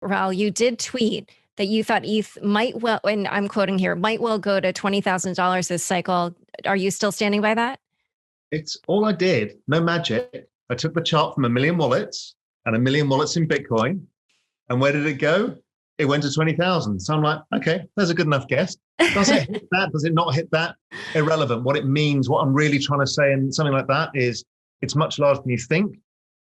Raoul, you did tweet that you thought ETH might well, and I'm quoting here, might well go to $20,000 this cycle. Are you still standing by that? It's all I did. No magic. I took the chart from 1 million wallets and 1 million wallets in Bitcoin. And where did it go? It went to 20,000. So I'm like, okay, there's a good enough guess. Does it hit that? Does it not hit that? Irrelevant. What it means, what I'm really trying to say in something like that is it's much larger than you think.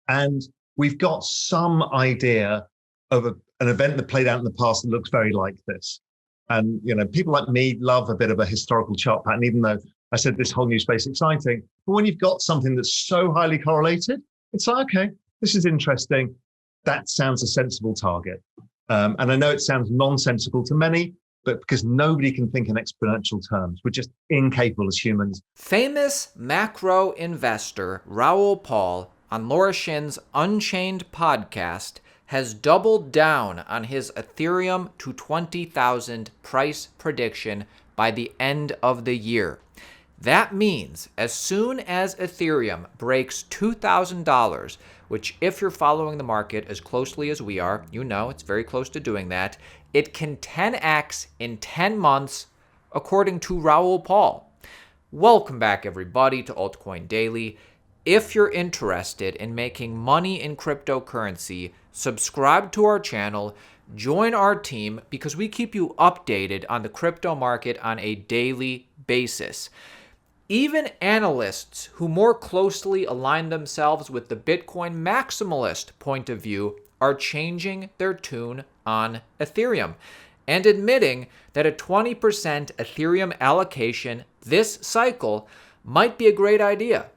And we've got some idea of an event that played out in the past that looks very like this. And, people like me love a bit of a historical chart pattern, even though I said this whole new space exciting. But when you've got something that's so highly correlated, it's like, okay, this is interesting. That sounds a sensible target. And I know it sounds nonsensical to many, but because nobody can think in exponential terms. We're just incapable as humans. Famous macro investor Raoul Pal on Laura Shin's Unchained podcast has doubled down on his Ethereum to 20,000 price prediction by the end of the year. That means as soon as Ethereum breaks $2,000, which if you're following the market as closely as we are, it's very close to doing that, it can 10x in 10 months, according to Raoul Pal. Welcome back, everybody, to Altcoin Daily. If you're interested in making money in cryptocurrency, subscribe to our channel, join our team, because we keep you updated on the crypto market on a daily basis. Even analysts who more closely align themselves with the Bitcoin maximalist point of view are changing their tune on Ethereum and admitting that a 20% Ethereum allocation this cycle might be a great idea.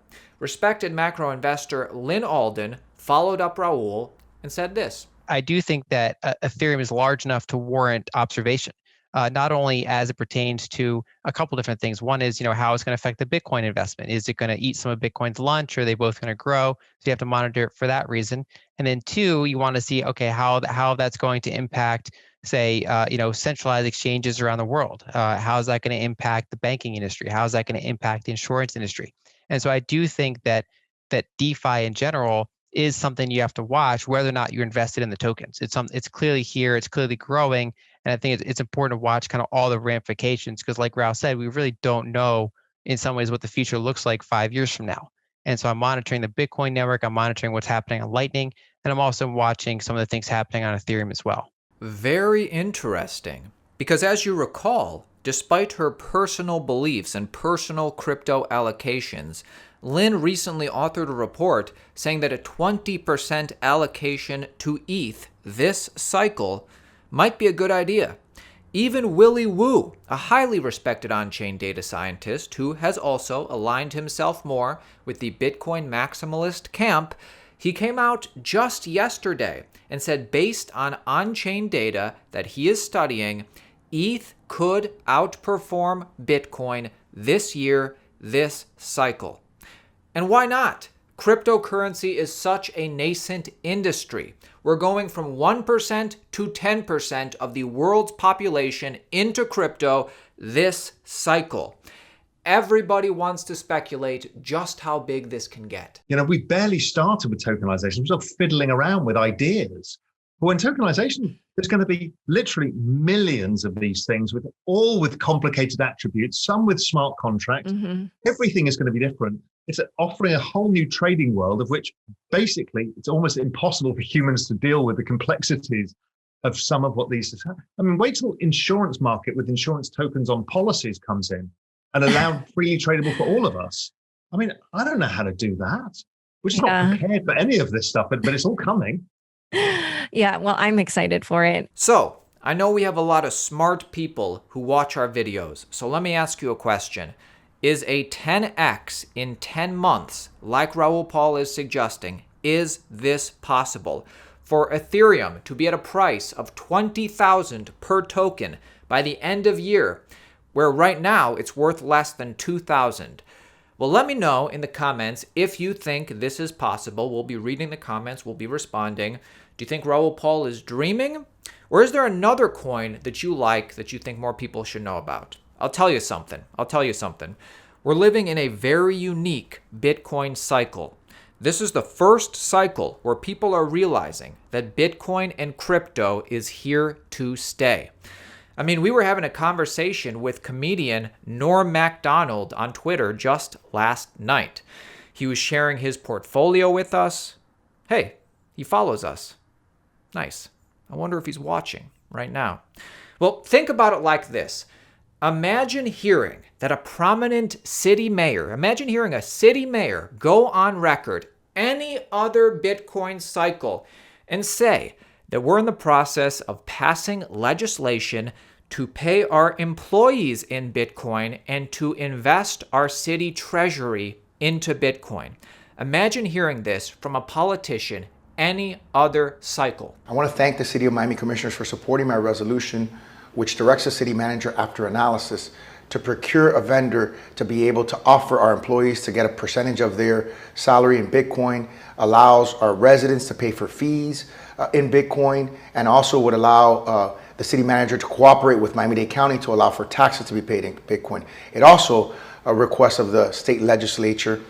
Respected macro investor Lynn Alden followed up Raoul and said this. I do think that Ethereum is large enough to warrant observation. Not only as it pertains to a couple different things. One is, how it's going to affect the Bitcoin investment. Is it going to eat some of Bitcoin's lunch? Or are they both going to grow? So you have to monitor it for that reason. And then two, you want to see, okay, how that's going to impact, say, centralized exchanges around the world. How is that going to impact the banking industry? How is that going to impact the insurance industry? And so I do think that DeFi in general is something you have to watch, whether or not you're invested in the tokens. It's clearly here. It's clearly growing. And I think it's important to watch kind of all the ramifications because like Raoul said, we really don't know in some ways what the future looks like 5 years from now. And so I'm monitoring the Bitcoin network. I'm monitoring what's happening on Lightning. And I'm also watching some of the things happening on Ethereum as well. Very interesting. Because as you recall, despite her personal beliefs and personal crypto allocations, Lynn recently authored a report saying that a 20% allocation to ETH this cycle might be a good idea. Even Willy Woo, a highly respected on-chain data scientist who has also aligned himself more with the Bitcoin maximalist camp, he came out just yesterday and said based on on-chain data that he is studying, ETH could outperform Bitcoin this year, this cycle. And why not? Cryptocurrency is such a nascent industry. We're going from 1% to 10% of the world's population into crypto this cycle. Everybody wants to speculate just how big this can get. We barely started with tokenization. We're still fiddling around with ideas. But when tokenization, there's going to be literally millions of these things all with complicated attributes, some with smart contracts. Mm-hmm. Everything is going to be different. It's offering a whole new trading world of which basically it's almost impossible for humans to deal with the complexities of some of what these are. I mean, wait till insurance market with insurance tokens on policies comes in and allowed freely tradable for all of us. I mean, I don't know how to do that. We're just not prepared for any of this stuff, but it's all coming. Yeah, well, I'm excited for it. So I know we have a lot of smart people who watch our videos. So let me ask you a question. Is a 10x in 10 months, like Raoul Pal is suggesting, is this possible? For Ethereum to be at a price of 20,000 per token by the end of year, where right now it's worth less than 2,000. Well, let me know in the comments if you think this is possible. We'll be reading the comments. We'll be responding. Do you think Raoul Pal is dreaming? Or is there another coin that you like that you think more people should know about? I'll tell you something. We're living in a very unique Bitcoin cycle. This is the first cycle where people are realizing that Bitcoin and crypto is here to stay. I mean, we were having a conversation with comedian Norm Macdonald on Twitter just last night. He was sharing his portfolio with us. Hey, he follows us. Nice. I wonder if he's watching right now. Well, think about it like this. Imagine hearing that a prominent city mayor, imagine hearing a city mayor go on record any other Bitcoin cycle and say that we're in the process of passing legislation to pay our employees in Bitcoin and to invest our city treasury into Bitcoin. Imagine hearing this from a politician any other cycle. I want to thank the City of Miami Commissioners for supporting my resolution, which directs the city manager, after analysis, to procure a vendor to be able to offer our employees to get a percentage of their salary in Bitcoin, allows our residents to pay for fees in Bitcoin, and also would allow the city manager to cooperate with Miami-Dade County to allow for taxes to be paid in Bitcoin. It also requests of the state legislature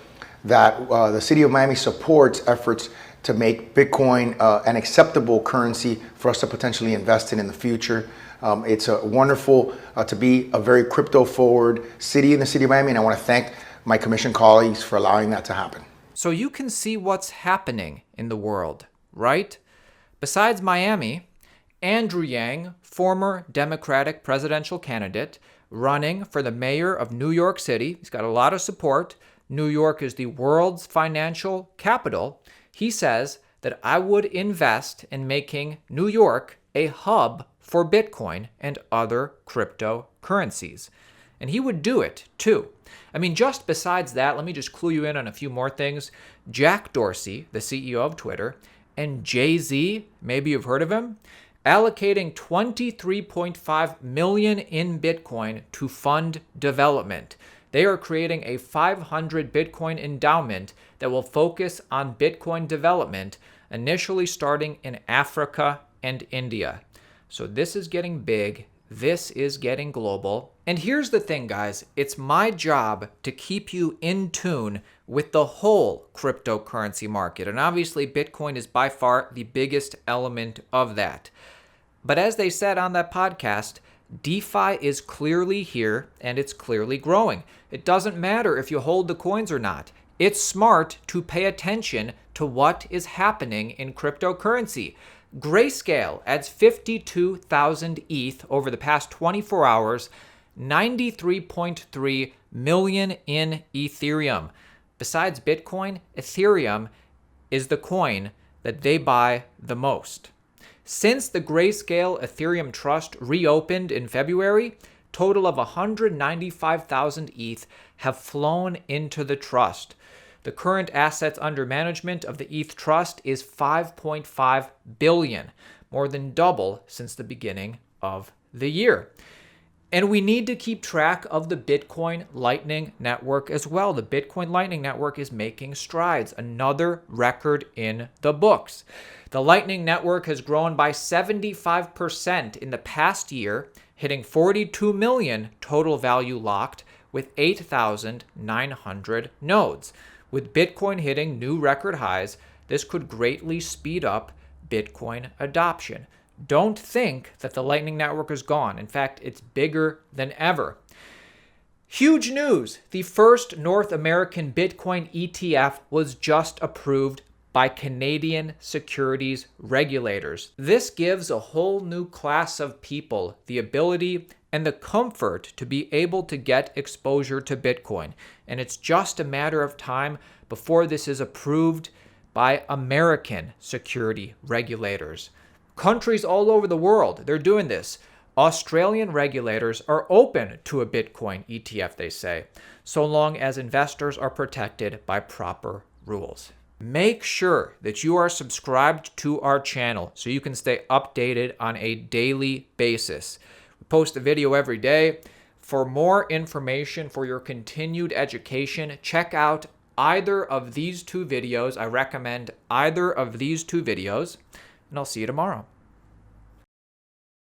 that the City of Miami supports efforts to make Bitcoin an acceptable currency for us to potentially invest in the future. It's wonderful to be a very crypto-forward city in the City of Miami, and I want to thank my commission colleagues for allowing that to happen. So you can see what's happening in the world, right? Besides Miami, Andrew Yang, former Democratic presidential candidate, running for the mayor of New York City. He's got a lot of support. New York is the world's financial capital. He says that I would invest in making New York a hub for Bitcoin and other cryptocurrencies. And he would do it too. I mean, just besides that, let me just clue you in on a few more things. Jack Dorsey, the CEO of Twitter, and Jay-Z, maybe you've heard of him, allocating $23.5 million in Bitcoin to fund development. They are creating a 500 Bitcoin endowment that will focus on Bitcoin development, initially starting in Africa and India. So this is getting big. This is getting global. And here's the thing, guys. It's my job to keep you in tune with the whole cryptocurrency market. And obviously, Bitcoin is by far the biggest element of that. But as they said on that podcast, DeFi is clearly here and it's clearly growing. It doesn't matter if you hold the coins or not. It's smart to pay attention to what is happening in cryptocurrency. Grayscale adds 52,000 ETH over the past 24 hours, 93.3 million in Ethereum. Besides Bitcoin, Ethereum is the coin that they buy the most. Since the Grayscale Ethereum Trust reopened in February, total of 195,000 ETH have flown into the trust. The current assets under management of the ETH Trust is 5.5 billion, more than double since the beginning of the year. And we need to keep track of the Bitcoin Lightning Network as well. The Bitcoin Lightning Network is making strides, another record in the books. The Lightning Network has grown by 75% in the past year, hitting 42 million total value locked with 8,900 nodes. With Bitcoin hitting new record highs, this could greatly speed up Bitcoin adoption. Don't think that the Lightning Network is gone. In fact, it's bigger than ever. Huge news. The first North American Bitcoin ETF was just approved by Canadian securities regulators. This gives a whole new class of people the ability and the comfort to be able to get exposure to Bitcoin. And it's just a matter of time before this is approved by American security regulators. Countries all over the world, they're doing this. Australian regulators are open to a Bitcoin ETF, they say, so long as investors are protected by proper rules. Make sure that you are subscribed to our channel so you can stay updated on a daily basis. We post a video every day. For more information for your continued education, check out either of these two videos. I recommend either of these two videos, and I'll see you tomorrow.